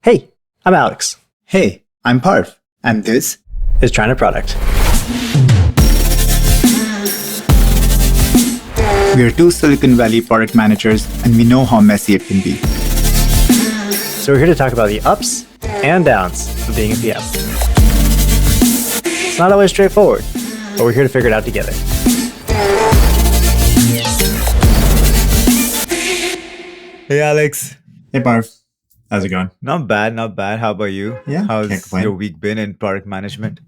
Hey, I'm Alex. Hey, I'm Parv, and this Is trying a product. we are two Silicon Valley product managers, and we know how messy it can be. So we're here to talk about the ups and downs of being a PM. It's not always straightforward, but we're here to figure it out together. Hey Alex, Hey, Parv, how's it going? not bad, not bad. How about you? Yeah, can't How's complain. your week been in product management?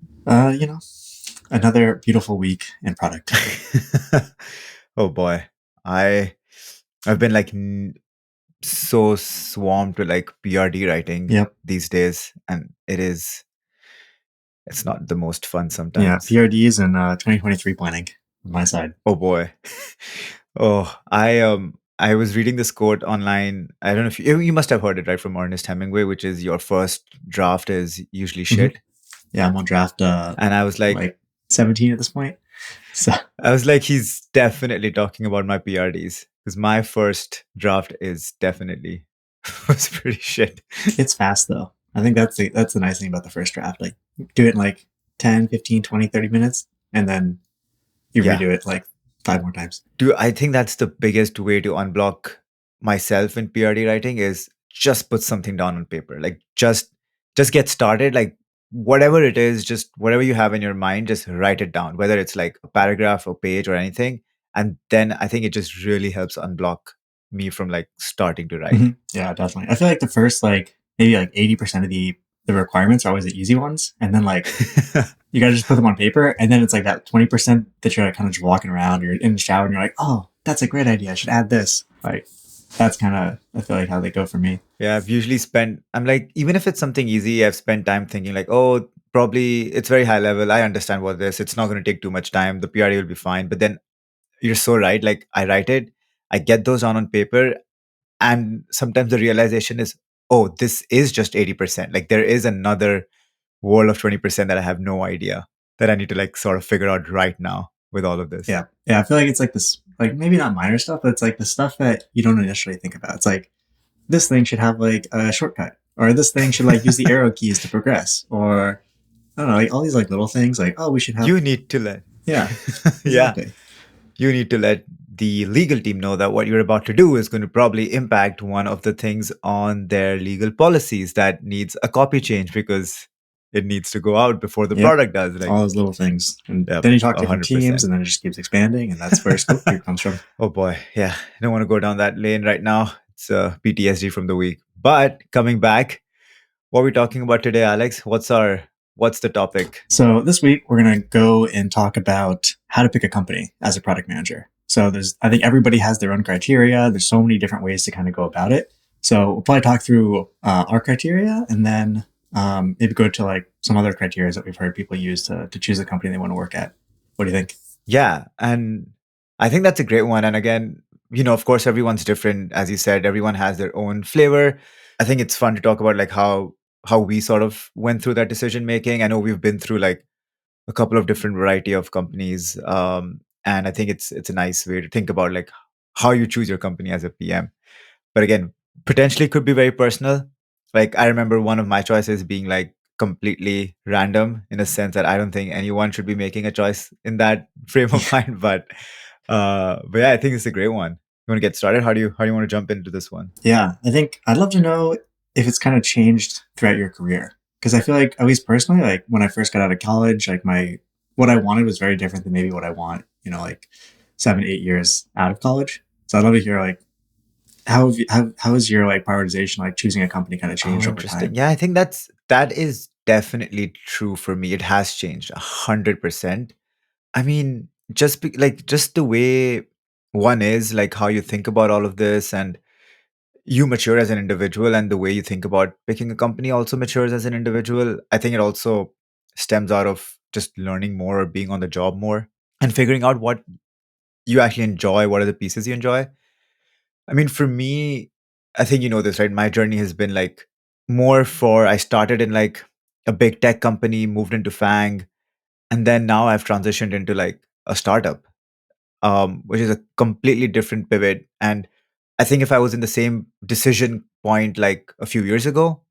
Another beautiful week in product. Oh boy, I I've been like so swamped with like PRD writing Yep. these days, and it's not the most fun Yeah, sometimes. PRDs and 2023 planning on my side. Oh boy. Oh, I was reading this quote online. I don't know if you must have heard it right from Ernest Hemingway, which is your first draft is usually shit. Yeah, I'm on draft And I was like 17 at this point. So he's definitely talking about my PRDs because my first draft is definitely was pretty shit. it's fast though. I think that's the nice thing about the first draft. Like do it in like 10, 15, 20, 30 minutes, and then you Yeah. redo it like 5 more times. I think that's the biggest way to unblock myself in PRD writing is just put something down on paper. Like just get started. Like whatever it is, just whatever you have in your mind, just write it down, whether it's like a paragraph or page or anything. And then I think it just really helps unblock me from like starting to write. Yeah, definitely. I feel like the first maybe 80% of the requirements are always the easy ones, and then you gotta just put them on paper, and then it's like that 20% that you're like kind of just walking around, you're in the shower, and you're like, oh, that's a great idea. I should add this. Like that's kind of I feel like how they go for me. Yeah, I've usually spent, I'm like, even if it's something easy, I've spent time thinking, like, oh, probably it's very high level. I understand what this, it's not going to take too much time. The PRD will be fine. But then you're so right. Like, I write it, I get those on paper, and sometimes the realization is, oh, this is just 80%. Like, there is another world of 20% that I have no idea that I need to like sort of figure out right now with all of this. Yeah, I feel like it's like this, like maybe not minor stuff, but it's like the stuff that you don't initially think about. It's like this thing should have like a shortcut, or this thing should like use the arrow keys to progress, or I don't know, like all these like little things. Like, oh, we should have. You need to let, Yeah, yeah, exactly. you need to let the legal team know that what you're about to do is going to probably impact one of the things on their legal policies that needs a copy change because it needs to go out before the Yep. product does. Like, all those little things, and Yep, then you talk to different 100%. teams, and then it just keeps expanding, and that's where scope creep comes from. oh boy, yeah, I don't want to go down that lane right now. It's PTSD from the week. But coming back, what are we talking about today, Alex? What's the topic? So this week we're gonna go and talk about how to pick a company as a product manager. So I think everybody has their own criteria. There's so many different ways to kind of go about it. So we'll probably talk through our criteria, and then maybe go to like some other criteria that we've heard people use to choose a company they want to work at. What do you think? Yeah, and I think that's a great one. And again, of course, everyone's different. As you said, everyone has their own flavor. I think it's fun to talk about like how we sort of went through that decision making. I know we've been through like a couple of different variety of companies, and I think it's a nice way to think about like how you choose your company as a PM. But again, potentially could be very personal. Like I remember one of my choices being like completely random in a sense that I don't think anyone should be making a choice in that frame of mind. But yeah, I think it's a great one. You want to get started? How do you want to jump into this one? Yeah, I think I'd love to know if it's kind of changed throughout your career. Because I feel like, at least personally, like when I first got out of college, like what I wanted was very different than maybe what I want, like 7, 8 years out of college. So I'd love to hear like how has your like prioritization, like choosing a company, kind of changed over time? Yeah, I think that is definitely true for me. It has changed 100%. I mean, just the way one is, like how you think about all of this, and you mature as an individual, and the way you think about picking a company also matures as an individual. I think it also stems out of just learning more or being on the job more and figuring out what you actually enjoy, what are the pieces you enjoy. I mean, for me, I think you know this, right? My journey has been like I started in like a big tech company, moved into FANG, and then now I've transitioned into like a startup, which is a completely different pivot. And I think if I was in the same decision point like a few years ago,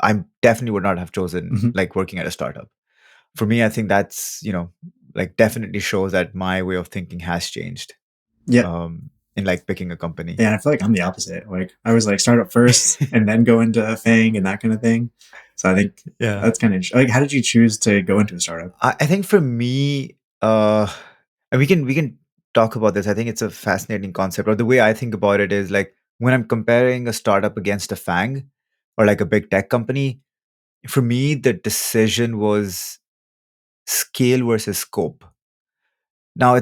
I definitely would not have chosen Mhm. like working at a startup. For me, I think that's, like definitely shows that my way of thinking has changed Yeah. in like picking a company. Yeah, and I feel like I'm the opposite. Like I was like startup first and then go into Fang and that kind of thing. So I think Yeah. that's kind of interesting. Like, how did you choose to go into a startup? I think for me, and we can talk about this. I think it's a fascinating concept. Or the way I think about it is like when I'm comparing a startup against a FANG or like a big tech company, for me, the decision was scale versus scope. Now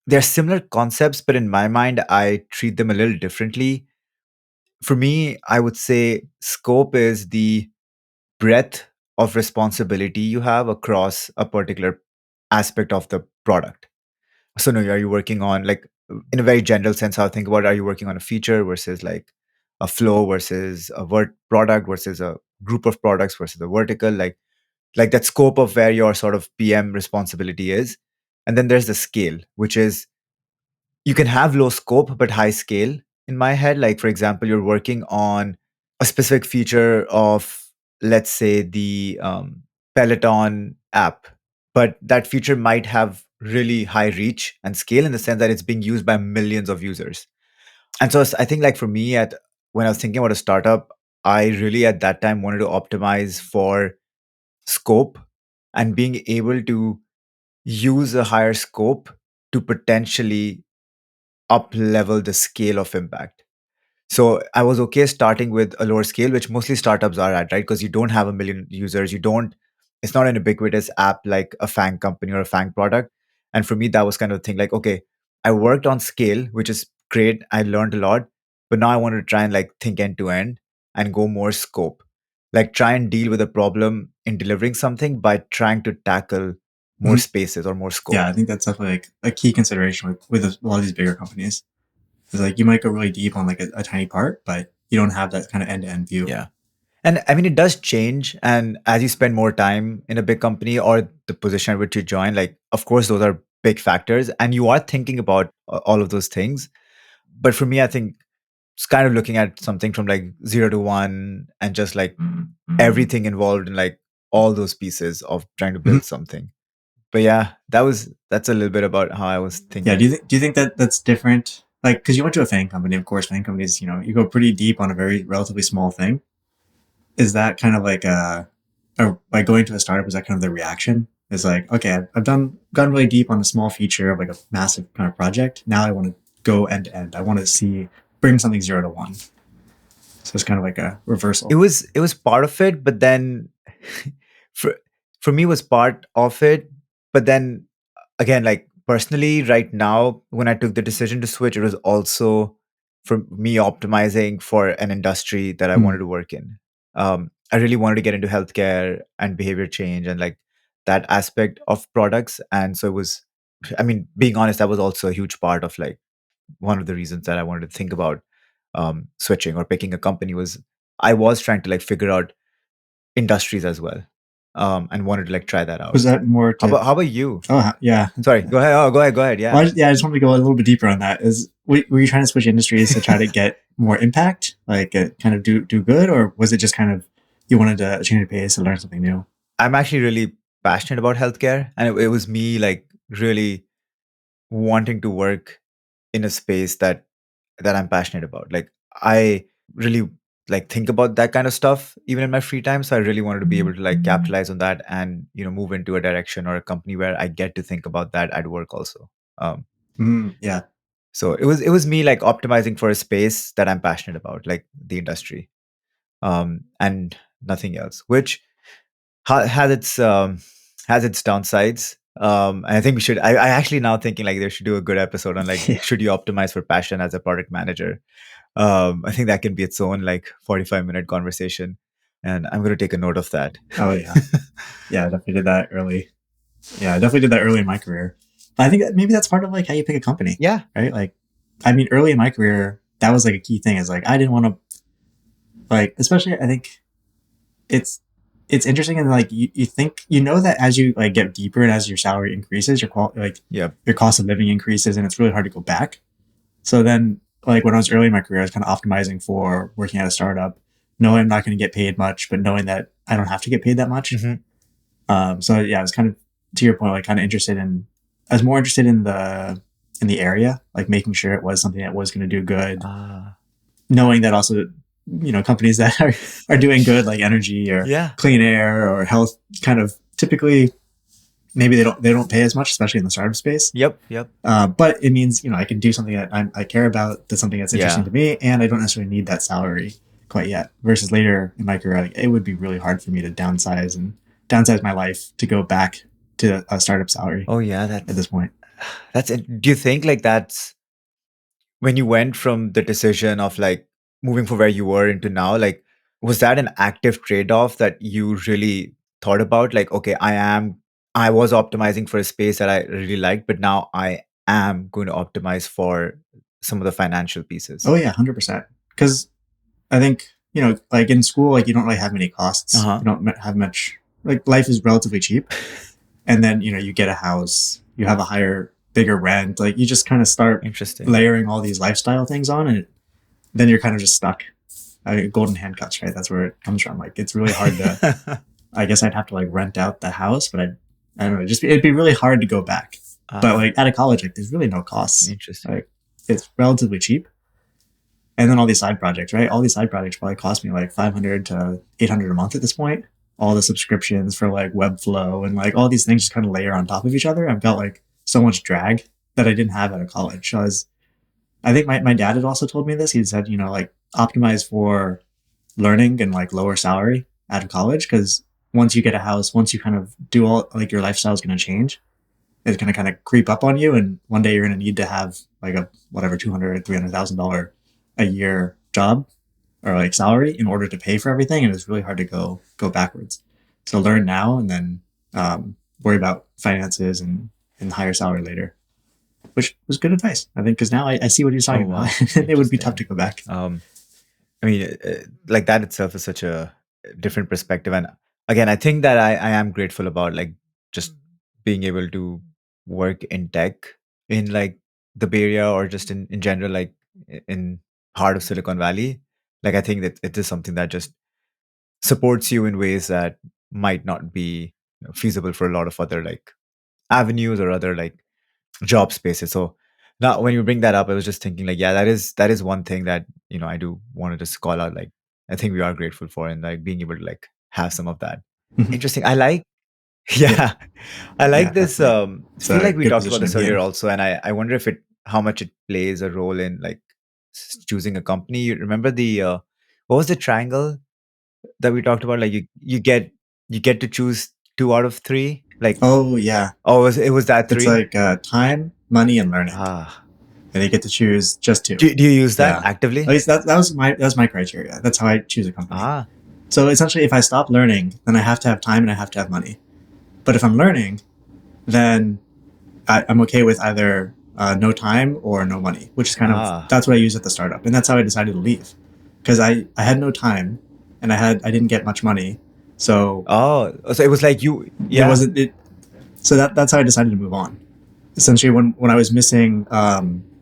they're similar concepts, but in my mind, I treat them a little differently. For me, I would say scope is the breadth of responsibility you have across a particular aspect of the product. So, no, are you working on like in a very general sense? How I think about it, are you working on a feature versus like a flow versus a product versus a group of products versus a vertical? Like that scope of where your sort of PM responsibility is. And then there's the scale, which is you can have low scope but high scale in my head. Like, for example, you're working on a specific feature of, let's say, the Peloton app, but that feature might have really high reach and scale in the sense that it's being used by millions of users. And so I think, like, for me, at when I was thinking about a startup, I really at that time wanted to optimize for scope and being able to use a higher scope to potentially up level the scale of impact. So I was okay starting with a lower scale, which mostly startups are at, right? Because you don't have a million users. It's not an ubiquitous app like a FANG company or a FANG product. And for me, that was kind of the thing like, okay, I worked on scale, which is great. I learned a lot, but now I want to try and like think end to end and go more scope, like try and deal with a problem in delivering something by trying to tackle more Mhm. spaces or more Yeah, scope. I think that's definitely like a key consideration with a lot of these bigger companies. Is like you might go really deep on like a tiny part, but you don't have that kind of end to end view. Yeah. And I mean, it does change. And as you spend more time in a big company or the position at which you join, like, of course, those are big factors. And you are thinking about all of those things. But for me, I think it's kind of looking at something from like 0 to 1 and just like everything involved in like all those pieces of trying to Mhm. build something. But yeah, that's a little bit about how I was Yeah. thinking. Do you think that that's different? Like, because you went to a FANG company, of course, FANG companies, you go pretty deep on a very relatively small thing. Is that kind of like or like going to a startup? Is that kind of the reaction? Is like, okay, I've gone really deep on a small feature of like a massive kind of project. Now I want to go end to end. I want to bring something 0 to 1. So it's kind of like a reversal. It was part of it, but then for for me it was part of it, but then again, like personally right now when I took the decision to switch, it was also for me optimizing for an industry that I Mm. wanted to work in. I really wanted to get into healthcare and behavior change and like that aspect of products. And so it was, I mean, being honest, that was also a huge part of like one of the reasons that I wanted to think about switching or picking a company was I was trying to like figure out industries as well, and wanted to like try that Was out. that more How to? about you? Oh yeah. Sorry, go ahead. Oh, go ahead. Well, Yeah. I just wanted to go a little bit deeper on that. Were you trying to switch industries to try to get more impact, like kind of do good, or was it just kind of you wanted to change the pace and learn something new? I'm actually really passionate about healthcare, and it was me like really wanting to work in a space that I'm passionate about. Like I really like think about that kind of stuff even in my free time. So I really wanted to be able to like capitalize on that and move into a direction or a company where I get to think about that at work also. Um, Yeah. so it was me like optimizing for a space that I'm passionate about, like the industry, and nothing else, which has its downsides. And I think we should. I actually now thinking like they should do a good episode on like Yeah. should you optimize for passion as a product manager. I think that can be its own like 45-minute conversation, and I'm going to take a note of that. Oh yeah. Yeah. I definitely did that early. Yeah, I definitely did that early in my career. But I think that maybe that's part of like how you pick a company, Yeah, right? Like, I mean, early in my career, that was like a key thing. Is like I didn't want to like, especially I think it's it's interesting and like you think that as you like get deeper and as your salary increases, yeah, your cost of living increases, and it's really hard to go back. So then, like when I was early in my career, I was kind of optimizing for working at a startup, knowing I'm not going to get paid much, but knowing that I don't have to get paid that much. So yeah, I was kind of, to your point, like kind of I was more interested in the area, like making sure it was something that was going to do good, knowing that also, companies that are doing good, like energy or Yeah. clean air or health, kind of typically maybe they don't pay as much, especially in the startup space. Yep. But it means, I can do something that I care about, that's something that's interesting to me, and I don't necessarily need that salary quite yet. Versus later in my career, like, it would be really hard for me to downsize my life to go back to a startup salary Oh yeah, at this point. that's it. Do you think like that's when you went from the decision of like moving from where you were into now, like was that an active trade-off that you really thought about? Like, okay, I was optimizing for a space that I really liked, but now I am going to optimize for some of the financial pieces. Oh yeah, 100%. Because I think, like in school, like you don't really have many costs. You don't have much, like life is relatively cheap. And then, you get a house, you have a bigger rent. Like you just kind of start layering all these lifestyle things on, and then you're kind of just stuck. Golden handcuffs, right? That's where it comes from. Like it's really hard to, I guess I'd have to like rent out the house, but I don't know, it'd be really hard to go back. But like out of college, like there's really no costs. Interesting. Like it's relatively cheap. And then all these side projects, right? All these side projects probably cost me like $500 to $800 a month at this point. All the subscriptions for like Webflow and like all these things just kind of layer on top of each other. I've got like so much drag that I didn't have out of college. So I think my dad had also told me this. He said, like optimize for learning and like lower salary out of college. Cause once you get a house, once you kind of do all, like your lifestyle is going to change. It's going to kind of creep up on you. And one day you're going to need to have like a whatever, $200,000 or $300,000 a year job or like salary in order to pay for everything. And it's really hard to go backwards. So learn now and then worry about finances and higher salary later, which was good advice, I think, because now I see what he's talking about. It would be tough to go back. I mean, like that itself is such a different perspective. And again, I think that I am grateful about like just being able to work in tech in like the Bay Area or just in general, like in heart of Silicon Valley. Like I think that it is something that just supports you in ways that might not be feasible for a lot of other like avenues or other like job spaces. So now when you bring that up, I was just thinking like, yeah, that is one thing that, I do want to just call out. Like, I think we are grateful for and like being able to like have some of that. Interesting. I like, I like this. Definitely. I feel like we good talked about position this to be earlier in. also. And how wonder if how much it plays a role in like choosing a company. You remember what was the triangle that we talked about? Like you get to choose 2 out of 3. Like, Oh yeah, it was that 3? it's like time, money, and learning, Ah, and you get to choose just 2. do you use that Yeah. actively? At least that was my criteria. That's how I choose a company. Ah, So essentially, if I stop learning, then I have to have time and I have to have money. But if I'm learning, then I'm okay with either no time or no money, which is kind of, that's what I use at the startup. And that's how I decided to leave, because I had no time and I didn't get much money. So so it was like you, it wasn't it. So that's how I decided to move on. Essentially, when I was missing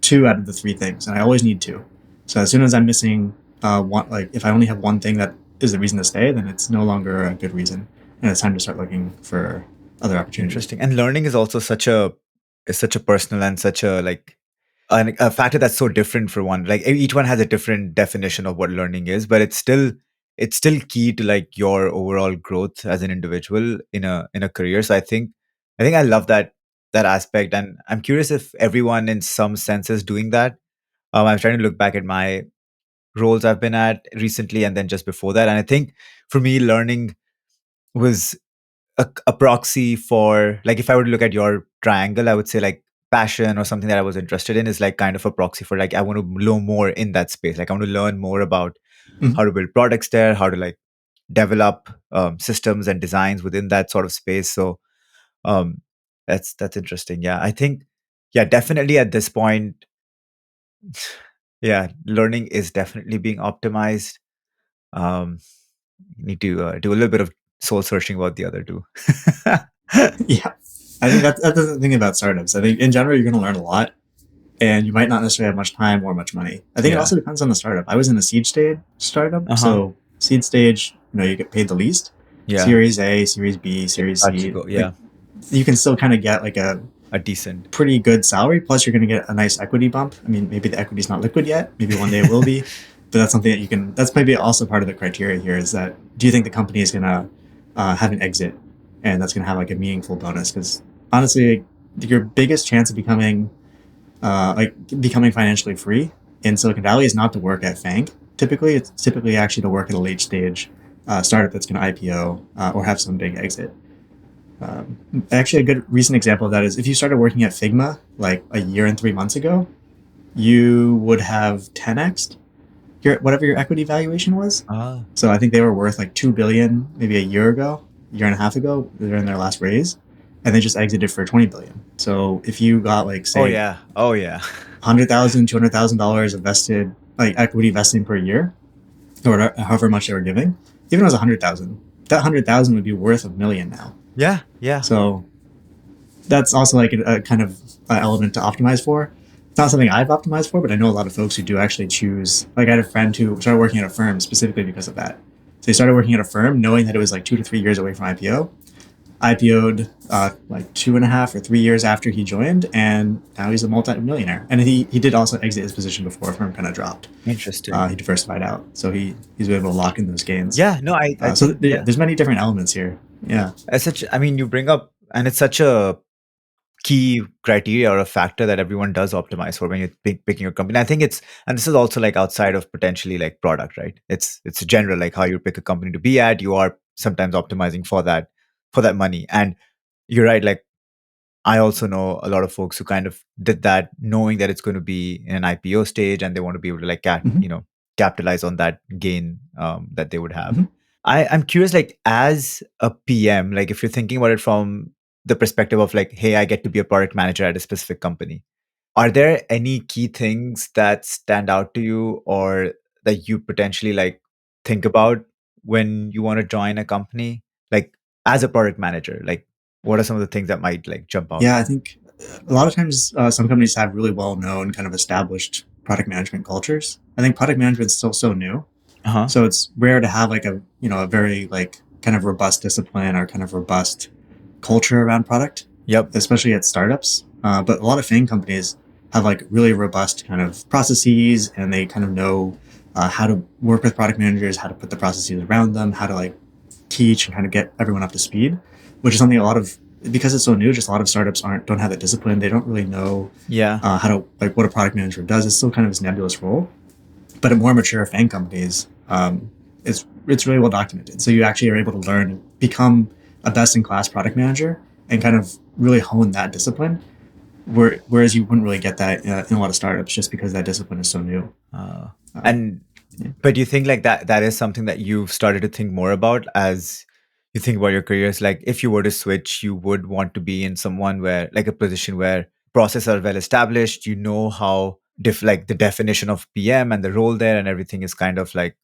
2 out of the 3 things, and I always need 2. So as soon as I'm missing one, like if I only have one thing that is the reason to stay, then it's no longer a good reason, and it's time to start looking for other opportunities. Interesting. And learning is also such a personal and such a like a factor that's so different for one. Like each one has a different definition of what learning is, but it's still key to like your overall growth as an individual in a career. So I think I love that aspect, and I'm curious if everyone in some sense is doing that. I'm trying to look back at my roles I've been at recently and then just before that, and I think for me learning was a proxy for like, if I were to look at your triangle, I would say like passion or something that I was interested in is like kind of a proxy for like I want to know more in that space. Like I want to learn more about how to build products there, how to like develop systems and designs within that sort of space. So that's interesting. Yeah, I think definitely at this point, learning is definitely being optimized. Need to do a little bit of soul searching about the other 2. Yeah, I think that's the thing about startups. I think in general you're going to learn a lot, and you might not necessarily have much time or much money. I think it also depends on the startup. I was in a seed stage startup, so Seed stage, you get paid the least. Yeah. Series A, Series B, Series Start to C, go, like, yeah, you can still kind of get like a decent. pretty good salary. Plus, you're going to get a nice equity bump. I mean, maybe the equity's not liquid yet. Maybe one day it will be. But that's something that you can. That's maybe also part of the criteria here is that do you think the company is going to have an exit, and that's going to have like a meaningful bonus? Because honestly, your biggest chance of becoming financially free in Silicon Valley is not to work at Fang. Typically, it's typically actually to work at a late stage startup that's going to IPO or have some big exit. Actually, a good recent example of that is if you started working at Figma like a year and 3 months ago, you would have 10x whatever your equity valuation was. Ah, So I think they were worth like 2 billion maybe a year ago, year and a half ago. They're in their last raise, and they just exited for 20 billion. So if you got like oh say yeah, oh yeah. $100,000, $200,000 invested like equity vesting per year, or however much they were giving, even if it was 100,000, that 100,000 would be worth a million now. Yeah, yeah. So that's also like a kind of element to optimize for. It's not something I've optimized for, but I know a lot of folks who do actually choose. Like I had a friend who started working at a firm specifically because of that. So he started working at a firm knowing that it was like 2 to 3 years away from IPO. IPO'd like 2.5 or 3 years after he joined, and now he's a multi-millionaire. And he did also exit his position before firm kind of dropped. Interesting. He diversified out, so he's able to lock in those gains. Yeah, no, I So think, yeah. there's many different elements here. Yeah. As such, I mean, you bring up, and it's such a key criteria or a factor that everyone does optimize for when you're picking your company. I think it's, and this is also like outside of potentially like product, right? It's general, like how you pick a company to be at. You are sometimes optimizing for that money. And you're right, like I also know a lot of folks who kind of did that knowing that it's going to be in an IPO stage and they want to be able to like Mhm. capitalize on that gain that they would have. Mhm. I'm curious, like as a PM, like if you're thinking about it from the perspective of like, hey, I get to be a product manager at a specific company. Are there any key things that stand out to you or that you potentially like think about when you want to join a company? Like as a product manager, like what are some of the things that might like jump out? Yeah, I think a lot of times some companies have really well-known kind of established product management cultures. I think product management is still so new, Uh-huh. so it's rare to have like a very like kind of robust discipline or kind of robust culture around product, Yep. especially at startups. But a lot of FANG companies have like really robust kind of processes, and they kind of know how to work with product managers, how to put the processes around them, how to like teach and kind of get everyone up to speed, which is something a lot of because it's so new. Just a lot of startups don't have that discipline. They don't really know Yeah. how to like what a product manager does. It's still kind of this nebulous role. But at more mature FANG companies, it's really well documented. So you actually are able to learn and become a best in class product manager and kind of really hone that discipline. Whereas you wouldn't really get that in a lot of startups just because that discipline is so new. And Yeah. but do you think like that is something that you've started to think more about as you think about your careers? Like if you were to switch, you would want to be in someone where like a position where processes are well established, you know how like the definition of PM and the role there and everything is kind of like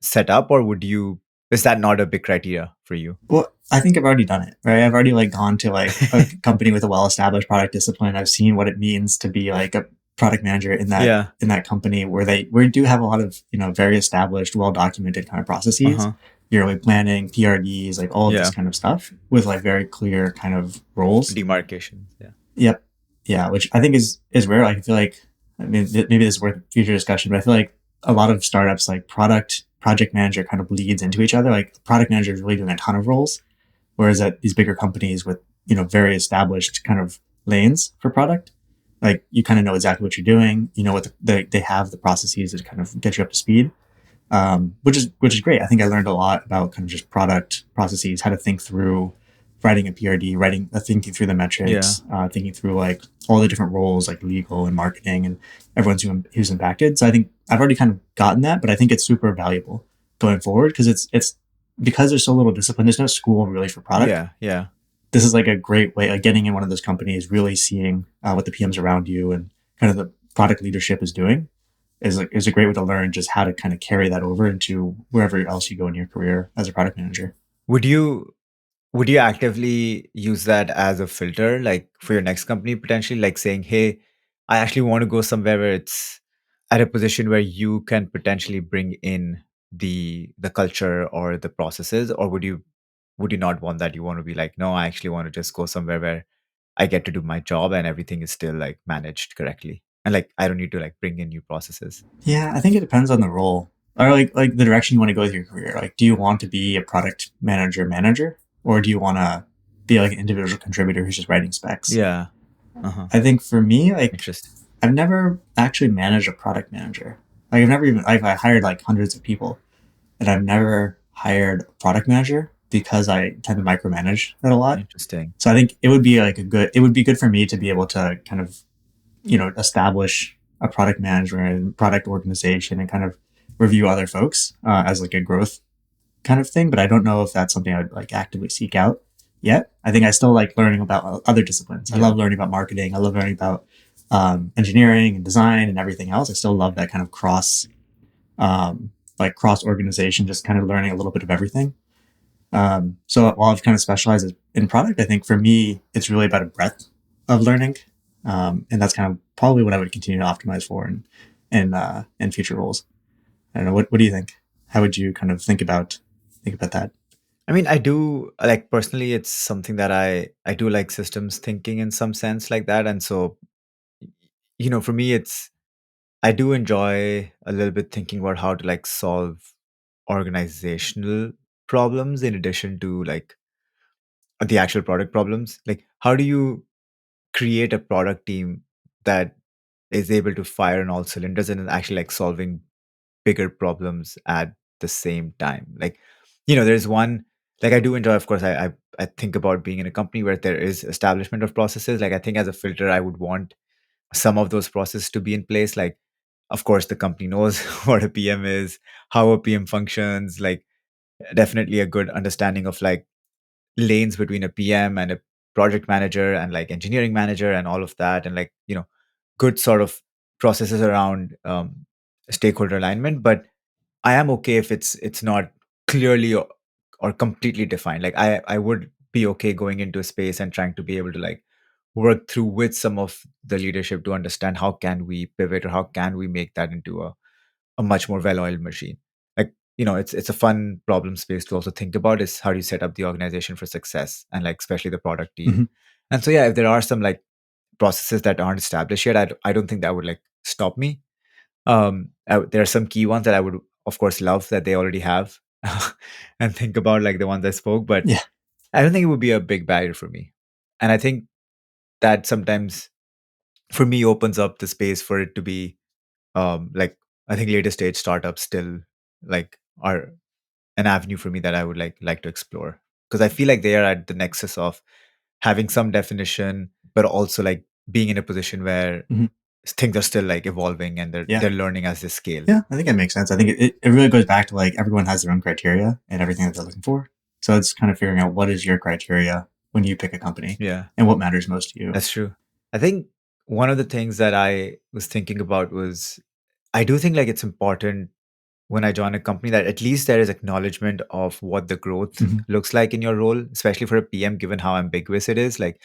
set up, or would you is that not a big criteria for you? Well, I think I've already done it, right? I've already like gone to like a company with a well-established product discipline. I've seen what it means to be like a product manager Yeah. in that company where we do have a lot of, very established, well-documented kind of processes, Uh-huh. yearly planning, PRDs, like all of this Yeah. kind of stuff with like very clear kind of roles. Demarcation. Yeah. Yep. Yeah, which I think is rare. Like, I feel like, I mean, maybe this is worth future discussion, but I feel like a lot of startups, like project manager kind of bleeds into each other. Like, product manager is really doing a ton of roles, whereas at these bigger companies with, very established kind of lanes for product, like, you kind of know exactly what you're doing. You know what they have the processes to kind of get you up to speed, which is great. I think I learned a lot about kind of just product processes, how to think through writing a PRD, thinking through the metrics, thinking through like all the different roles like legal and marketing and everyone's who's impacted. So I think I've already kind of gotten that, but I think it's super valuable going forward because it's because there's so little discipline. There's no school really for product. Yeah. Yeah. This is like a great way, like getting in one of those companies, really seeing what the PMs around you and kind of the product leadership is doing is a great way to learn just how to kind of carry that over into wherever else you go in your career as a product manager. Would you actively use that as a filter, like for your next company, potentially, like saying, hey, I actually want to go somewhere where it's at a position where you can potentially bring in the culture or the processes, or would you not want that? You want to be like, no, I actually want to just go somewhere where I get to do my job and everything is still like managed correctly, and like I don't need to like bring in new processes. Yeah, I think it depends on the role or like the direction you want to go with your career. Like, do you want to be a product manager, or do you want to be like an individual contributor who's just writing specs? Yeah. Uh-huh. I think for me, like, Interesting. I've never actually managed a product manager. Like, I've never even I hired like hundreds of people, and I've never hired a product manager because I tend to micromanage that a lot. Interesting. So I think it would be like it would be good for me to be able to kind of, establish a product management and product organization and kind of review other folks as like a growth kind of thing. But I don't know if that's something I would like actively seek out yet. I think I still like learning about other disciplines. I Yeah. love learning about marketing. I love learning about engineering and design and everything else. I still love that kind of cross organization, just kind of learning a little bit of everything. So while I've kind of specialized in product, I think for me, it's really about a breadth of learning. And that's kind of probably what I would continue to optimize for in future roles. I don't know. What do you think? How would you kind of think about that? I mean, I do like personally, it's something that I do like systems thinking in some sense like that. And so, for me, it's I do enjoy a little bit thinking about how to like solve organizational problems in addition to like the actual product problems. Like, how do you create a product team that is able to fire on all cylinders and is actually like solving bigger problems at the same time? Like, there's one like I do enjoy, of course, I think about being in a company where there is establishment of processes. Like I think as a filter, I would want some of those processes to be in place. Like, of course, the company knows what a PM is, how a PM functions, like definitely a good understanding of like lanes between a PM and a project manager and like engineering manager and all of that. And like, good sort of processes around stakeholder alignment. But I am okay if it's not clearly or completely defined. Like I would be okay going into a space and trying to be able to like work through with some of the leadership to understand how can we pivot or how can we make that into a much more well-oiled machine. Like, it's a fun problem space to also think about is how do you set up the organization for success and like especially the product team. Mm-hmm. And so yeah, if there are some like processes that aren't established yet, I don't think that would like stop me. There are some key ones that I would, of course, love that they already have, and think about like the ones I spoke. But Yeah. I don't think it would be a big barrier for me. And I think that sometimes, for me, opens up the space for it to be like I think later stage startups still like are an avenue for me that I would like to explore because I feel like they are at the nexus of having some definition, but also like being in a position where Mm-hmm. things are still like evolving and they're Yeah. they're learning as they scale. Yeah, I think that makes sense. I think it really goes back to like everyone has their own criteria and everything that they're looking for. So it's kind of figuring out what is your criteria when you pick a company Yeah, and what matters most to you. that's true. I think one of the things that I was thinking about was I do think like it's important when I join a company that at least there is acknowledgement of what the growth Mm-hmm. looks like in your role, especially for a PM, given how ambiguous it is. Like,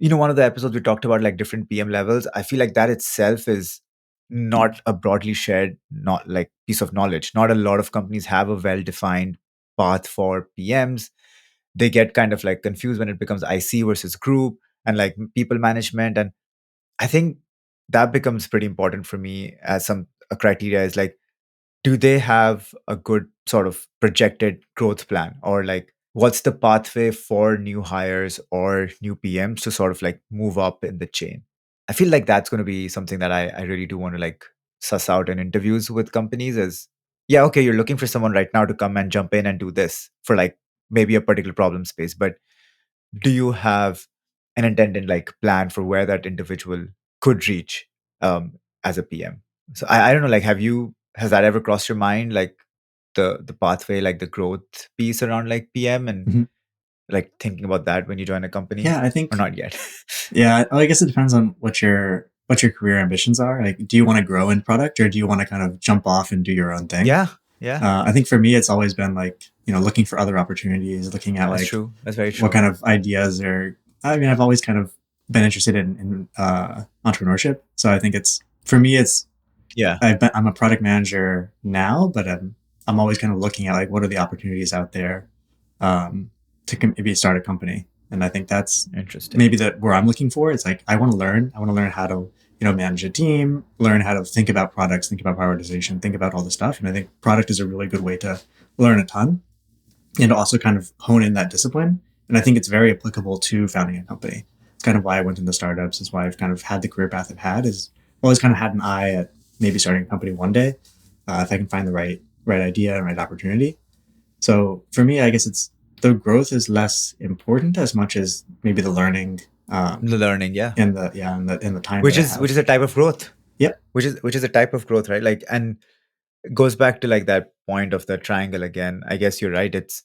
one of the episodes we talked about like different PM levels. I feel like that itself is not a broadly shared, not like piece of knowledge. Not a lot of companies have a well-defined path for PMs. They get kind of like confused when it becomes IC versus group and like people management. And I think that becomes pretty important for me as a criteria is like, do they have a good sort of projected growth plan or like what's the pathway for new hires or new PMs to sort of like move up in the chain? I feel like that's going to be something that I really do want to like suss out in interviews with companies is yeah, okay, you're looking for someone right now to come and jump in and do this for like maybe a particular problem space, but do you have an intended like plan for where that individual could reach as a PM? So I don't know, like has that ever crossed your mind, like the pathway, like the growth piece around like PM and Mm-hmm. like thinking about that when you join a company Yeah, I or think. not yet? Yeah, I guess it depends on what your career ambitions are. Like, do you want to grow in product or do you want to kind of jump off and do your own thing? Yeah, yeah, I think for me, it's always been like, looking for other opportunities, looking at that's like true. That's very what true. kind of ideas are. I mean, I've always kind of been interested in entrepreneurship. So I think for me, Yeah, I'm a product manager now, but I'm always kind of looking at like what are the opportunities out there to maybe start a company. And I think that's Interesting. maybe where I'm looking for. It's like I want to learn how to manage a team, learn how to think about products, think about prioritization, think about all this stuff. And I think product is a really good way to learn a ton and also kind of hone in that discipline. And I think it's very applicable to founding a company. It's kind of why I went into startups. Is why I've kind of had the career path I've had. Is always kind of had an eye at maybe starting a company one day if I can find the right idea and right opportunity. So for me, I guess it's the growth is less important as much as maybe the learning. The learning, yeah. And the time. Which is a type of growth. Yep. Which is a type of growth, right? Like, and it goes back to like that point of the triangle again. I guess you're right. It's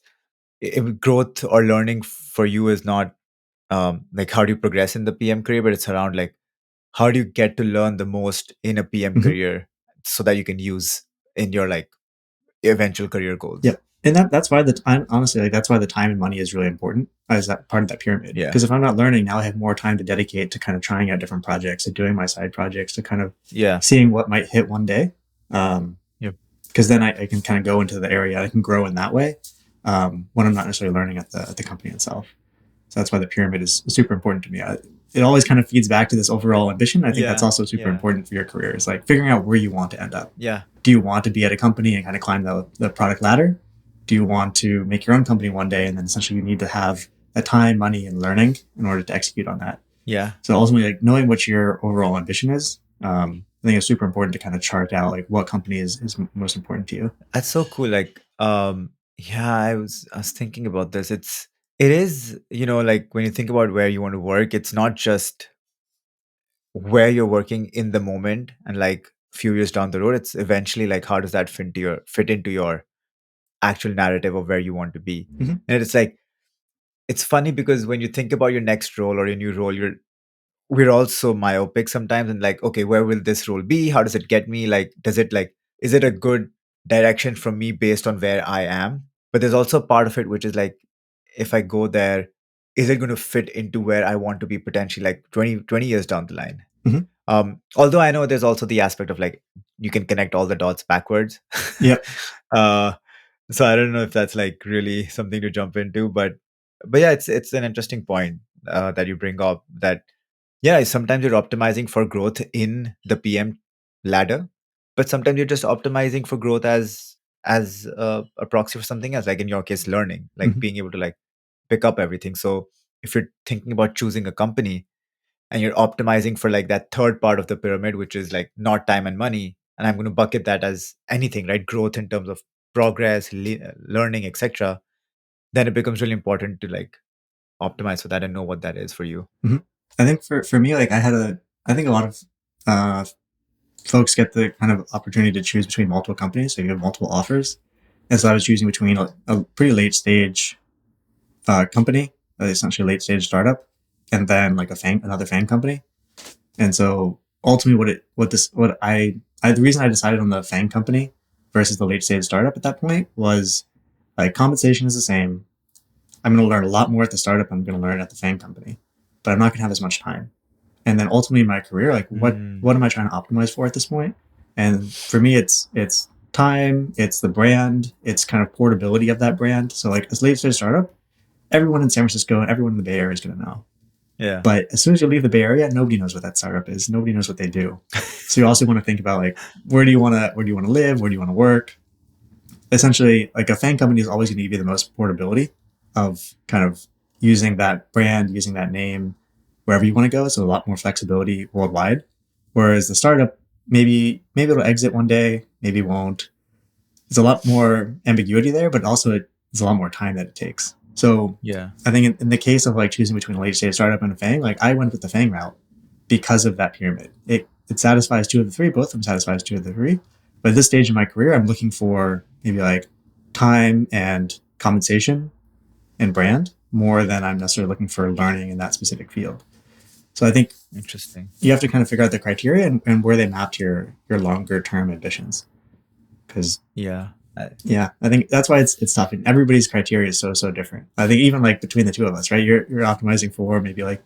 growth or learning for you is not like how do you progress in the PM career, but it's around like how do you get to learn the most in a PM career so that you can use in your like eventual career goals. Yep. And that's why the time, honestly, like that's why the time and money is really important as that part of that pyramid. Yeah. Because if I'm not learning, now I have more time to dedicate to kind of trying out different projects and doing my side projects to kind of seeing what might hit one day. Because then I can kind of go into the area, I can grow in that way when I'm not necessarily learning at the company itself. So that's why the pyramid is super important to me. It always kind of feeds back to this overall ambition. I think that's also super important for your career, is like figuring out where you want to end up. Yeah. Do you want to be at a company and kind of climb the product ladder? Do you want to make your own company one day? And then essentially you need to have the time, money, and learning in order to execute on that. Yeah. So ultimately, like knowing what your overall ambition is, I think it's super important to kind of chart out like what company is most important to you. That's so cool. Like, I was thinking about this. It is, like when you think about where you want to work, it's not just where you're working in the moment and like few years down the road. It's eventually like how does that fit into your actual narrative of where you want to be. And it's like it's funny because when you think about your next role or your new role, we're also myopic sometimes and like, okay, where will this role be? How does it get me? Like, is it a good direction from me based on where I am? But there's also a part of it which is like, if I go there, is it going to fit into where I want to be potentially like 20 years down the line? Although I know there's also the aspect of like, you can connect all the dots backwards. Yep. So I don't know if that's like really something to jump into, but yeah, it's an interesting point that you bring up that, yeah, sometimes you're optimizing for growth in the PM ladder, but sometimes you're just optimizing for growth as a proxy for something else, like in your case, learning, like being able to like pick up everything. So if you're thinking about choosing a company and you're optimizing for like that third part of the pyramid, which is like not time and money, and I'm going to bucket that as anything, right? Growth in terms of progress, learning, etc. Then it becomes really important to like optimize for that and know what that is for you. I think for me, like I think a lot of folks get the kind of opportunity to choose between multiple companies. So you have multiple offers. And so I was choosing between a pretty late stage company, essentially a late stage startup, and then like another FANG company. And so ultimately the reason I decided on the FANG company versus the late stage startup at that point was like compensation is the same. I'm going to learn a lot more at the startup. I'm going to learn at the FANG company, but I'm not going to have as much time. And then ultimately in my career, like what am I trying to optimize for at this point? And for me, it's time, it's the brand, it's kind of portability of that brand. So like as late stage startup, everyone in San Francisco and everyone in the Bay Area is going to know. Yeah. But as soon as you leave the Bay Area, nobody knows what that startup is. Nobody knows what they do. So you also want to think about like, where do you want to live? Where do you want to work? Essentially, like a FANG company is always going to give you the most portability of kind of using that brand, using that name, wherever you want to go. So a lot more flexibility worldwide. Whereas the startup, maybe it'll exit one day, maybe won't. There's a lot more ambiguity there, but also it's a lot more time that it takes. So yeah, I think in the case of like choosing between a late stage startup and a FANG, like I went with the FANG route because of that pyramid. It satisfies two of the three, both of them satisfies two of the three. But at this stage in my career, I'm looking for maybe like time and compensation and brand more than I'm necessarily looking for learning in that specific field. So I think interesting. You have to kind of figure out the criteria and where they map to your longer term ambitions. Because I think that's why it's tough. And everybody's criteria is so different. I think even like between the two of us, right? You're optimizing for maybe like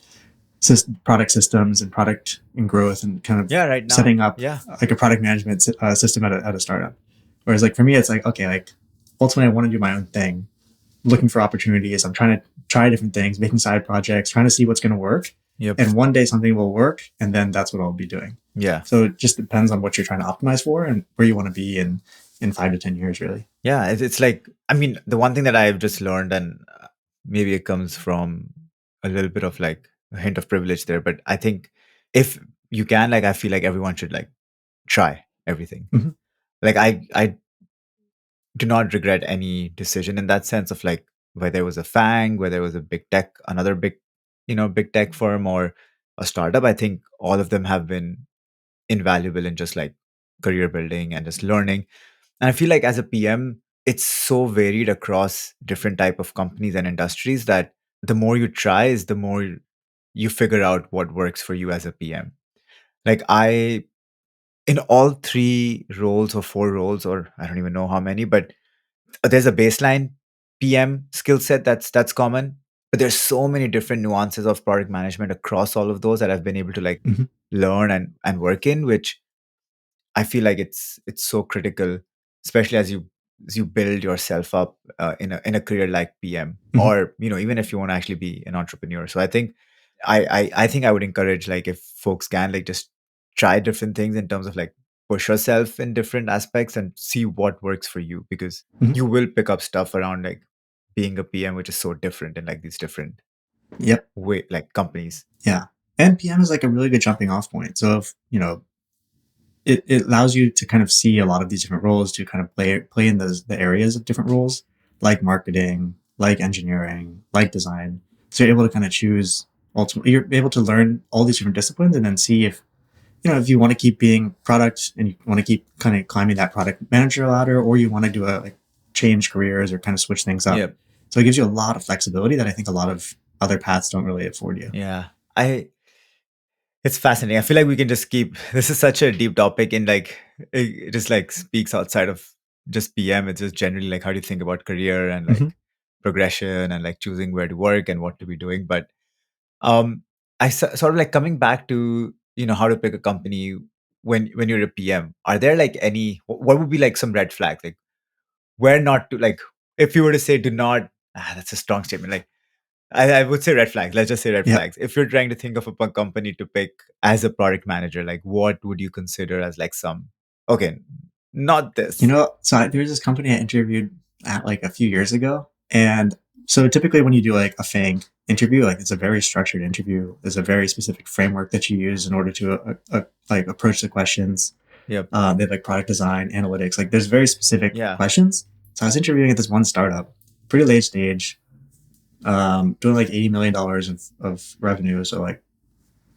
product systems and product and growth and kind of right now, setting up like a product management system at a startup. Whereas like for me, it's like, okay, like ultimately I want to do my own thing, looking for opportunities. I'm trying to try different things, making side projects, trying to see what's going to work. Yep. And one day something will work, and then that's what I'll be doing. Yeah. So it just depends on what you're trying to optimize for and where you want to be in 5 to 10 years, really. Yeah. It's like, I mean, the one thing that I've just learned, and maybe it comes from a little bit of like a hint of privilege there, but I think if you can, like, I feel like everyone should like try everything. Mhm. Like, I do not regret any decision in that sense of like whether it was a FANG, whether it was a big tech, another big, big tech firm or a startup. I think all of them have been invaluable in just like career building and just learning. And I feel like as a PM, it's so varied across different type of companies and industries that the more you try is the more you figure out what works for you as a PM. Like I in all three roles or four roles, or I don't even know how many, but there's a baseline PM skill set that's common, but there's so many different nuances of product management across all of those that I've been able to like Mhm. learn and work in, which I feel like it's so critical, especially as you build yourself up in a career like PM, Mhm. or even if you want to actually be an entrepreneur. So I think I think I would encourage like if folks can like just try different things in terms of like push yourself in different aspects and see what works for you, because Mhm. you will pick up stuff around like being a PM, which is so different in like these different Yep. way like companies. Yeah. And PM is like a really good jumping off point. So if, it allows you to kind of see a lot of these different roles to kind of play in the areas of different roles, like marketing, like engineering, like design. So you're able to kind of choose ultimately, you're able to learn all these different disciplines and then see if you want to keep being product and you want to keep kind of climbing that product manager ladder, or you want to do a like change careers or kind of switch things up. Yep. So it gives you a lot of flexibility that I think a lot of other paths don't really afford you. Yeah. It's fascinating. I feel like we can just keep this is such a deep topic, and like it just like speaks outside of just PM. It's just generally like how do you think about career and Mhm. like progression and like choosing where to work and what to be doing. But um sort of like coming back to how to pick a company when you're a PM. Are there like any what would be like some red flags, like where not to, like if you were to say do not, that's a strong statement, like I would say red flags. Let's just say red Yeah. flags. If you're trying to think of a company to pick as a product manager, like what would you consider as like some, okay, not this. There was this company I interviewed at like a few years ago. And so typically when you do like a FANG interview, like it's a very structured interview. There's a very specific framework that you use in order to like approach the questions. Yep. They have like product design, analytics, like there's very specific Yeah. questions. So I was interviewing at this one startup, pretty late stage, doing like $80 million of revenue. So like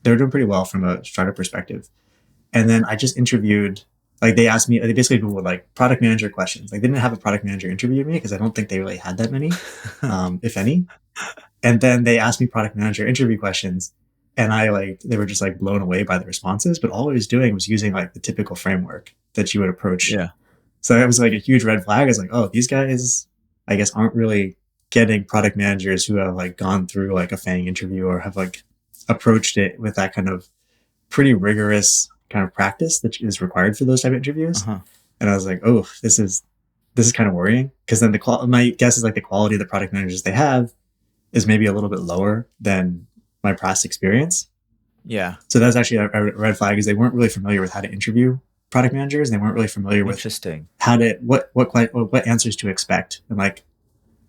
they're doing pretty well from a startup perspective. And then I just interviewed, like they asked me, they basically Googled like product manager questions. Like they didn't have a product manager interview me because I don't think they really had that many, if any. And then they asked me product manager interview questions. And they were just like blown away by the responses. But all I was doing was using like the typical framework that you would approach. Yeah. So it was like a huge red flag. It's like, oh, these guys, I guess, aren't really getting product managers who have like gone through like a FANG interview or have like approached it with that kind of pretty rigorous kind of practice that is required for those type of interviews. Uh-huh. And I was like, oh, this is kind of worrying because then my guess is like the quality of the product managers they have is maybe a little bit lower than my past experience. Yeah. So that's actually a red flag is they weren't really familiar with how to interview product managers. They weren't really familiar with Interesting. how to what answers to expect and like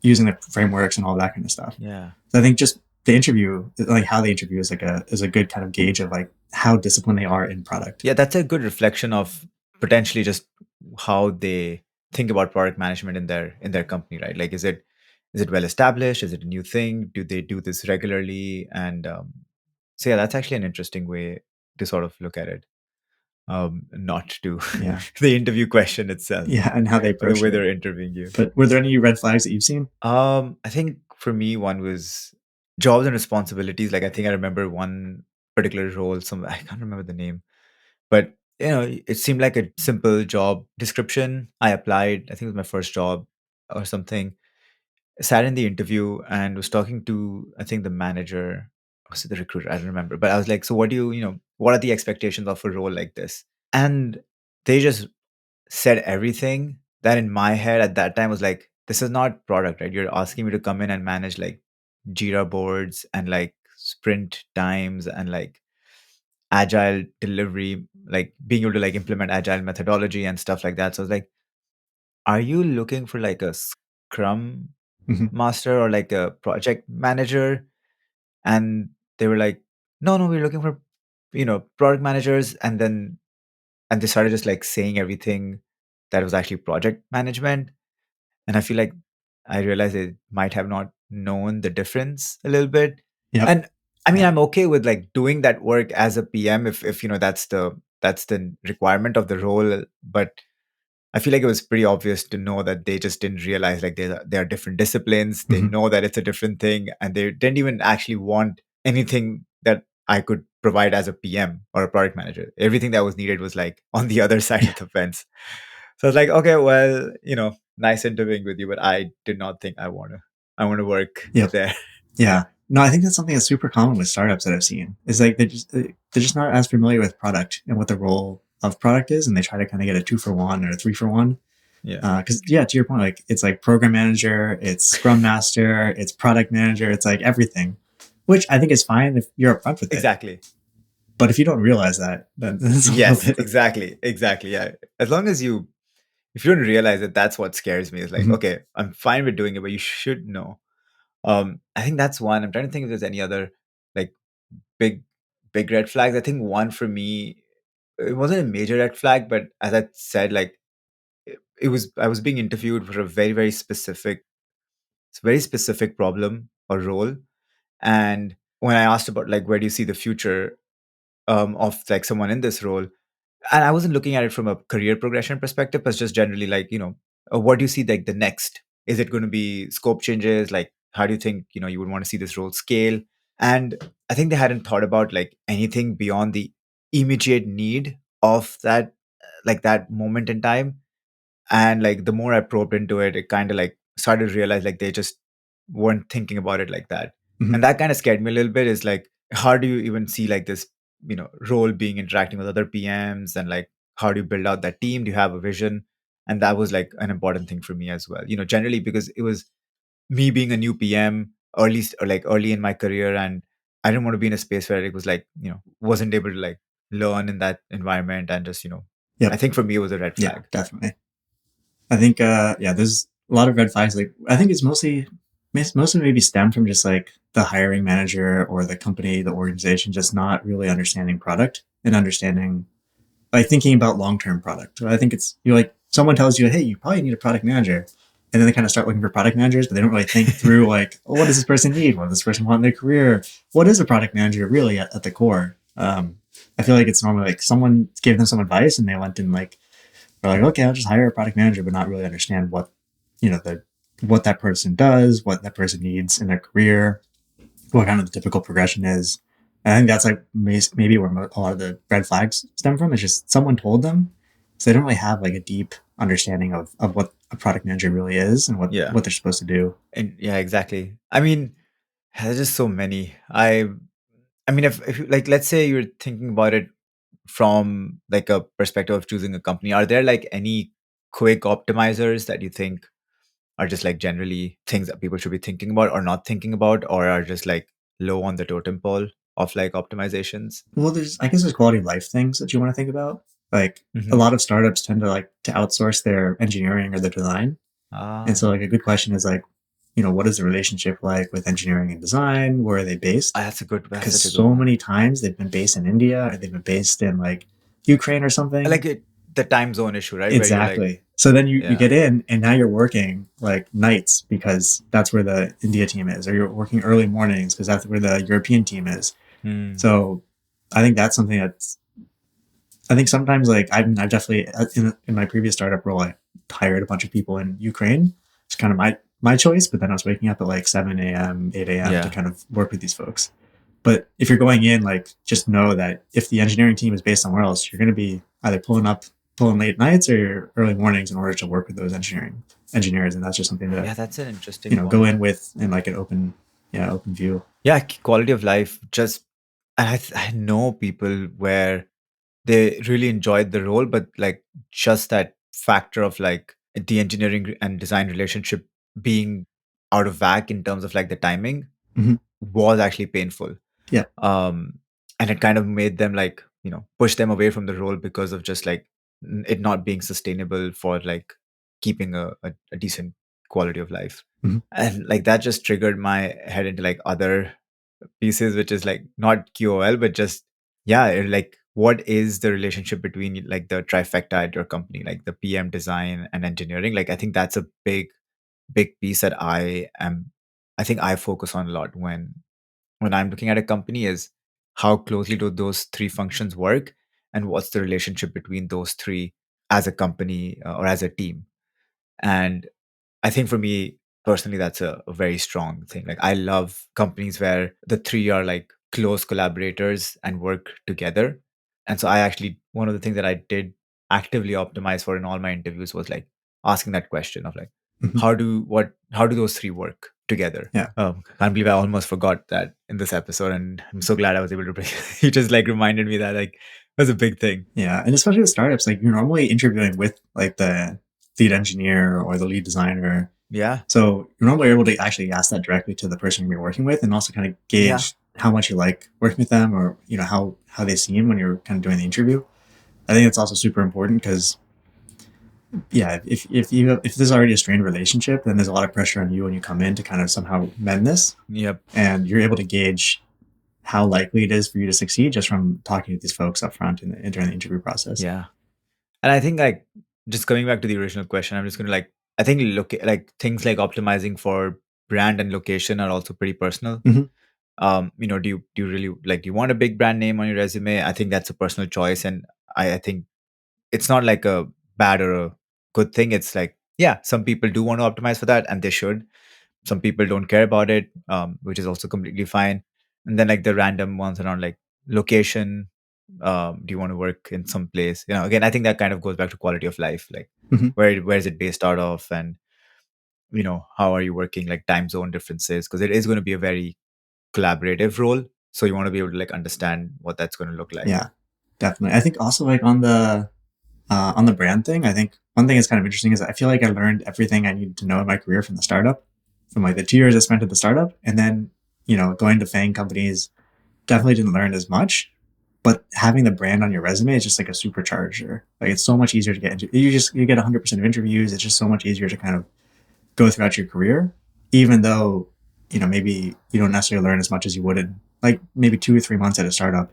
using the frameworks and all that kind of stuff. Yeah. So I think just the interview, like how they interview, is a good kind of gauge of like how disciplined they are in product. Yeah, that's a good reflection of potentially just how they think about product management in their company, right? Like is it well established? Is it a new thing? Do they do this regularly? And so yeah, that's actually an interesting way to sort of look at it. Not to Yeah, the interview question itself yeah, and how they or the approach way it. they're interviewing you. But were there any red flags that you've seen? I think for me, one was jobs and responsibilities. Like I think I remember one particular role. I can't remember the name, but it seemed like a simple job description. I applied. I think it was my first job or something. Sat in the interview and was talking to, I think, the manager, or was it the recruiter? I don't remember. But I was like, so what do what are the expectations of a role like this? And they just said everything that in my head at that time was like, this is not product, right? You're asking me to come in and manage like Jira boards and like sprint times and like agile delivery, like being able to like implement agile methodology and stuff like that. So I was like, are you looking for like a scrum Hmm. master or like a project manager? And they were like, no, no, we're looking for, product managers. And they started just like saying everything that was actually project management. And I feel like I realized they might have not known the difference a little bit. Yep. And I mean, Yeah. I'm okay with like doing that work as a PM if that's the requirement of the role. But I feel like it was pretty obvious to know that they just didn't realize like there are different disciplines. They Hmm. know that it's a different thing, and they didn't even actually want anything that I could provide as a PM or a product manager. Everything that was needed was like on the other side of Yeah. the fence. So I was like, okay, well, nice interviewing with you, but I did not think I want to work Yep. there. Yeah. No, I think that's something that's super common with startups that I've seen. Is like they're just not as familiar with product and what the role of product is, and they try to kind of get a 2 for 1 or a 3 for 1. Yeah, Because yeah, to your point, like it's like program manager, it's scrum master, it's product manager, it's like everything, which I think is fine if you're upfront with it. exactly. But if you don't realize that, then it's a little Yes, bit. exactly. Yeah, as long as if you don't realize it, that's what scares me. It's like, Mhm. okay, I'm fine with doing it, but you should know. I think that's one. I'm trying to think if there's any other like big, big red flags. I think one for me, it wasn't a major red flag, but as I said, like it was, I was being interviewed for a very, very specific problem or role. And when I asked about like where do you see the future of like someone in this role, and I wasn't looking at it from a career progression perspective, but just generally like, what do you see like the next? Is it going to be scope changes? Like, how do you think, you would want to see this role scale? And I think they hadn't thought about like anything beyond the immediate need of that, like that moment in time. And like the more I probed into it, it kind of like started to realize like they just weren't thinking about it like that. Mhm. And that kind of scared me a little bit. Is like, how do you even see like this, role being interacting with other PMs, and like how do you build out that team? Do you have a vision? And that was like an important thing for me as well. Generally because it was me being a new PM early in my career, and I didn't want to be in a space where it was like, wasn't able to like learn in that environment, and just, I Yep. think for me it was a red Yeah, flag. definitely. I think yeah, there's a lot of red flags. Like I think it's mostly maybe stem from just like the hiring manager or the company, the organization, just not really understanding product and understanding like thinking about long-term product. So I think it's you're like someone tells you, hey, you probably need a product manager. And then they kind of start looking for product managers, but they don't really think through like, oh, what does this person need? What does this person want in their career? What is a product manager really at the core? I feel like it's normally like someone gave them some advice and they went and like, they're like, okay, I'll just hire a product manager, but not really understand what, what that person does, what that person needs in their career, what kind of the typical progression is. I think that's like maybe where a lot of the red flags stem from. It's just someone told them, so they don't really have like a deep understanding of what a product manager really is and what Yeah. what they're supposed to do. And yeah, exactly. I mean, there's just so many. I mean, if like let's say you're thinking about it from like a perspective of choosing a company, are there like any quick optimizers that you think are just like generally things that people should be thinking about or not thinking about, or are just like low on the totem pole of like optimizations? Well, I guess there's quality of life things that you want to think about. Like a Hmm. lot of startups tend to like to outsource their engineering or their design. And so Ah, like a good question is like, what is the relationship like with engineering and design? Where are they based? that's Because such a good so one. many times they've been based in India or they've been based in like Ukraine or something. Like the time zone issue, right? Where you're like, Exactly. So then you yeah. get in and now you're working like nights because that's where the India team is, or you're working early mornings because that's where the European team is. Hmm. So I think that's something that's, I think sometimes like I've definitely in my previous startup role, I hired a bunch of people in Ukraine. It's kind of my choice, but then I was waking up at like 7 a.m., 8 a.m. to Yeah. kind of work with these folks. But if you're going in, like, just know that if the engineering team is based somewhere else, you're going to be either pulling late nights or early mornings in order to work with those engineers, and that's just something to Yeah, that's an interesting go point. in with in like an open view. Yeah, quality of life. Just I know people where they really enjoyed the role, but like just that factor of like the engineering and design relationship being out of whack in terms of like the timing Mhm. was actually painful. Yeah. And it kind of made them like, push them away from the role because of just like it not being sustainable for like keeping a decent quality of life. Mhm. And like that just triggered my head into like other pieces, which is like not QOL, but just, yeah, like what is the relationship between like the trifecta at your company, like the PM, design, and engineering? Like I think that's a big piece that I think I focus on a lot when I'm looking at a company is how closely do those three functions work, and what's the relationship between those three as a company or as a team. And I think for me personally, that's a very strong thing. Like I love companies where the three are like close collaborators and work together. And so I actually, one of the things that I did actively optimize for in all my interviews was like asking that question of like, Mhm. how do those three work together? Yeah. Can't believe I almost forgot that in this episode, and I'm so glad I was able to bring. You just like reminded me that like it was a big thing. Yeah, and especially with startups, like you're normally interviewing with like the lead engineer or the lead designer. Yeah, So you're normally able to actually ask that directly to the person you're working with, and also kind of yeah, gauge how much you like working with them, or how they seem when you're kind of doing the interview. I think it's also super important because yeah, if there's already a strained relationship, then there's a lot of pressure on you when you come in to kind of somehow mend this, yep, and you're able to gauge how likely it is for you to succeed just from talking to these folks up front during the interview process. yeah. And I think like just coming back to the original question, I'm just gonna like I think look like things like optimizing for brand and location are also pretty personal. Mhm. Do you really like do you want a big brand name on your resume? I think that's a personal choice, and I think it's not like a bad or a good thing. It's like, yeah, some people do want to optimize for that and they should. Some people don't care about it, which is also completely fine. And then like the random ones around like location, do you want to work in some place? Again, I think that kind of goes back to quality of life, like Mhm. where is it based out of, and how are you working, like time zone differences, because it is going to be a very collaborative role. So you want to be able to like understand what that's going to look like. Yeah, definitely. I think also like on the brand thing, I think one thing that's kind of interesting is I feel like I learned everything I needed to know in my career from the startup, from like the 2 years I spent at the startup, and then going to FANG companies definitely didn't learn as much. But having the brand on your resume is just like a supercharger. Like it's so much easier to get into. You get 100% of interviews. It's just so much easier to kind of go throughout your career, even though maybe you don't necessarily learn as much as you would in like maybe 2 or 3 months at a startup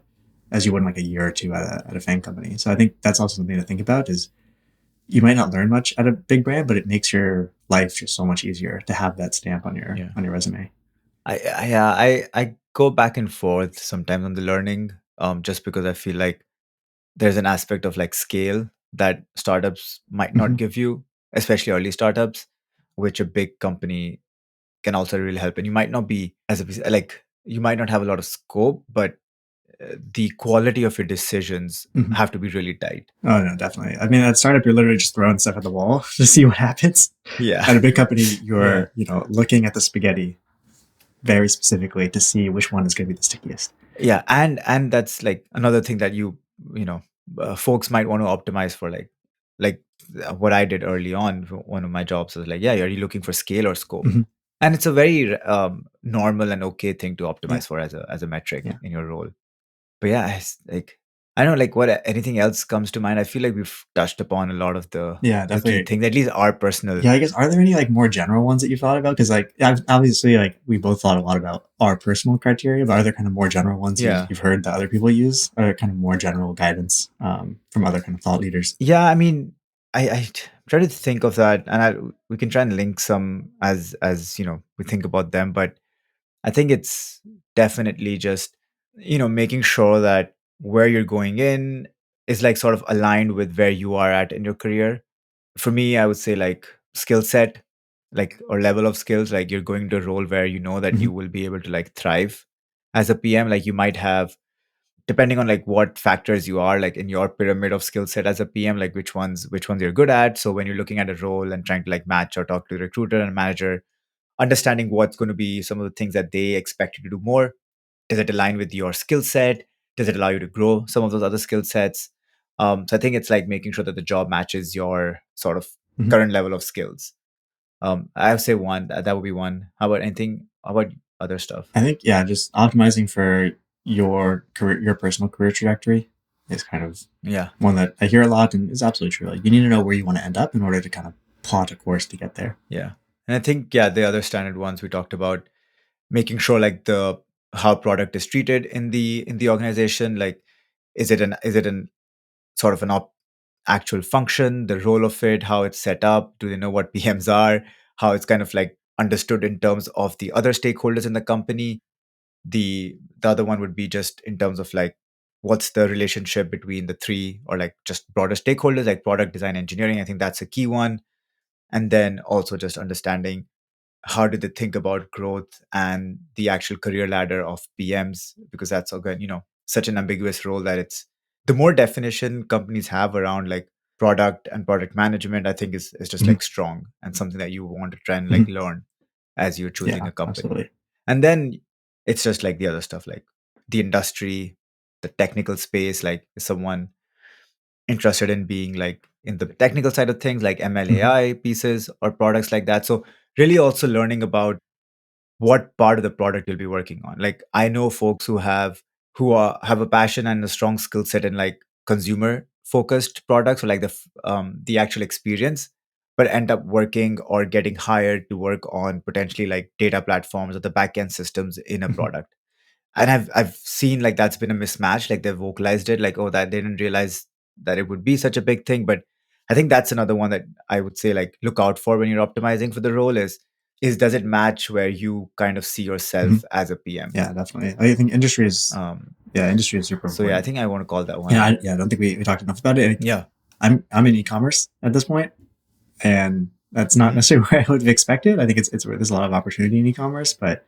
as you would in like a year or two at a FANG company. So I think that's also something to think about is you might not learn much at a big brand, but it makes your life just so much easier to have that stamp on your Yeah. resume. I go back and forth sometimes on the learning, just because I feel like there's an aspect of like scale that startups might not Mhm. give you, especially early startups, which a big company can also really help. And you might not be like you might not have a lot of scope, but the quality of your decisions Mhm. have to be really tight. Oh no, definitely. I mean, at startup, you're literally just throwing stuff at the wall to see what happens. Yeah. At a big company, Yeah. you're looking at the spaghetti very specifically to see which one is going to be the stickiest. Yeah, and that's like another thing that you know folks might want to optimize for, like what I did early on. One of my jobs was like, yeah, are you looking for scale or scope? Mhm. And it's a very normal and okay thing to Yeah, optimize for as a metric yeah, in your role. But yeah, it's like I don't know, like what anything else comes to mind. I feel like we've touched upon a lot of yeah, the key definitely. things, at least our personal. Yeah, I guess are there any like more general ones that you thought about? Because like obviously like we both thought a lot about our personal criteria, but are there kind of more general ones Yeah. you've heard that other people use, or kind of more general guidance from other kind of thought leaders? Yeah, I mean, try to think of that, and we can try and link some as we think about them. But I think it's definitely just making sure that where you're going in is like sort of aligned with where you are at in your career. For me, I would say like skill set, like or level of skills. Like you're going to a role where you know that you Mhm. will be able to like thrive as a PM. Like you might have, depending on like what factors you are like in your pyramid of skill set as a PM, like which ones you're good at. So when you're looking at a role and trying to like match or talk to the recruiter and manager, understanding what's going to be some of the things that they expect you to do more. Does it align with your skill set? Does it allow you to grow some of those other skill sets? So I think it's like making sure that the job matches your sort of current level of skills. I would say one that would be one. How about anything? How about other stuff? I think, yeah, just optimizing for your career, your personal career trajectory is kind of one that I hear a lot and is absolutely true. Like, you need to know where you want to end up in order to kind of plot a course to get there. Yeah. And I think, the other standard ones we talked about, making sure like how product is treated in the organization. Like, is it an sort of actual function, the role of it, how it's set up? Do they know what PMs are? How it's kind of like understood in terms of the other stakeholders in the company? The other one would be just in terms of like what's the relationship between the three, or like just broader stakeholders like product design, engineering. I think that's a key one. And then also just understanding how do they think about growth and the actual career ladder of PMs, because that's again, such an ambiguous role that it's the more definition companies have around like product and product management, I think is just like strong and something that you want to try and like learn as you're choosing a company. Absolutely. And then it's just like the other stuff, like the industry, the technical space, like is someone interested in being like in the technical side of things, like MLAI pieces or products like that. So really also learning about what part of the product you'll be working on. Like, I know folks who have a passion and a strong skill set in like consumer focused products, or like the actual experience, but end up working or getting hired to work on potentially like data platforms or the backend systems in a product. And I've seen like that's been a mismatch. Like, they've vocalized it like, oh, that they didn't realize that it would be such a big thing. But I think that's another one that I would say like look out for when you're optimizing for the role is does it match where you kind of see yourself as a PM? Yeah, definitely. I think industry is industry is super important. So I think I want to call that one. I don't think we talked enough about it. Yeah. I'm in e-commerce at this point, and that's not necessarily where I would have expected. I think it's where there's a lot of opportunity in e-commerce, but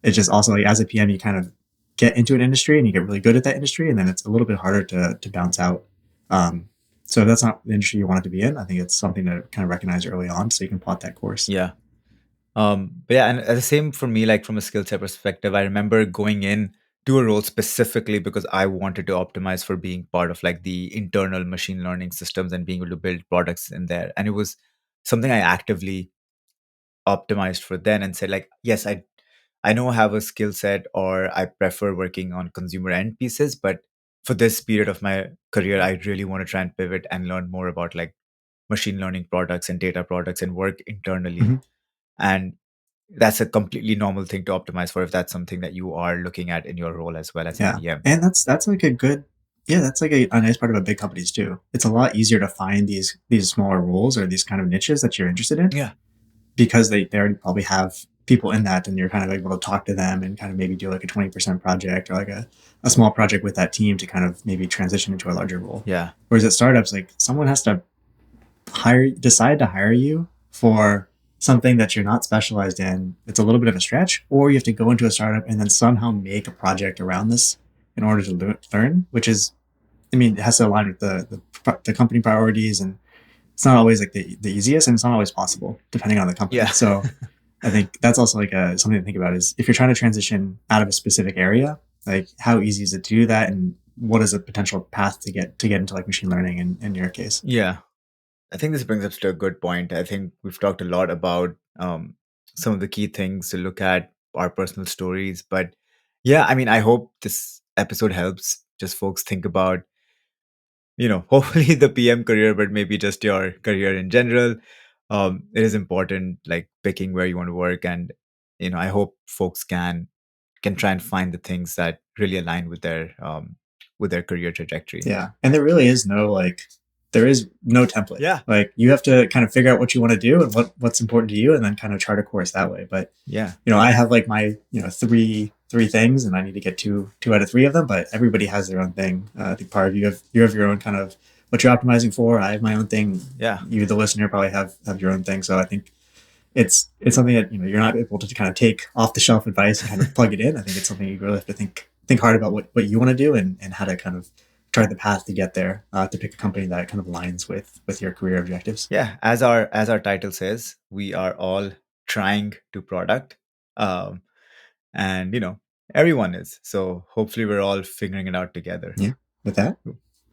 it's just also like as a PM, you kind of get into an industry and you get really good at that industry, and then it's a little bit harder to bounce out. So if that's not the industry you want it to be in, I think it's something to kind of recognize early on so you can plot that course. Yeah. But yeah, and the same for me, like from a skill set perspective, I remember going in to a role specifically because I wanted to optimize for being part of like the internal machine learning systems and being able to build products in there. And it was something I actively optimized for then, and said like, yes, I know I have a skill set, or I prefer working on consumer end pieces, but for this period of my career, I really want to try and pivot and learn more about like machine learning products and data products and work internally. And that's a completely normal thing to optimize for if that's something that you are looking at in your role as well as a PM. And that's like a good, that's like a nice part about big companies too. It's a lot easier to find these smaller roles or these kind of niches that you're interested in. Yeah. Because they already probably have people in that, and you're kind of able to talk to them and kind of maybe do like a 20% project or like a small project with that team to kind of maybe transition into a larger role. Yeah. Whereas at startups, like someone has to decide to hire you for something that you're not specialized in. It's a little bit of a stretch, or you have to go into a startup and then somehow make a project around this in order to learn, which is, I mean, it has to align with the company priorities, and it's not always like the easiest, and it's not always possible depending on the company. Yeah. So I think that's also like something to think about is if you're trying to transition out of a specific area, like how easy is it to do that, and what is a potential path to get into like machine learning in your case? Yeah. I think this brings us to a good point. I think we've talked a lot about some of the key things to look at, our personal stories. But yeah, I mean, I hope this episode helps just folks think about, hopefully the PM career, but maybe just your career in general. It is important, like picking where you want to work. And, I hope folks can try and find the things that really align with their career trajectory. Yeah. And there really is there is no template. Yeah. Like you have to kind of figure out what you want to do and what's important to you, and then kind of chart a course that way. But yeah, I have like my, three things, and I need to get two out of three of them, but everybody has their own thing. I think Parv, you have your own kind of what you're optimizing for. I have my own thing. Yeah. You, the listener, probably have your own thing. So I think it's something that, you're not able to kind of take off the shelf advice and kind of plug it in. I think it's something you really have to think hard about what you want to do and how to kind of chart the path to get there, to pick a company that kind of aligns with your career objectives. Yeah, as our title says, we are all trying to product, and everyone is. So hopefully we're all figuring it out together. Yeah. With that,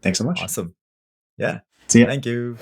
thanks so much. Awesome. Yeah. See ya. Thank you.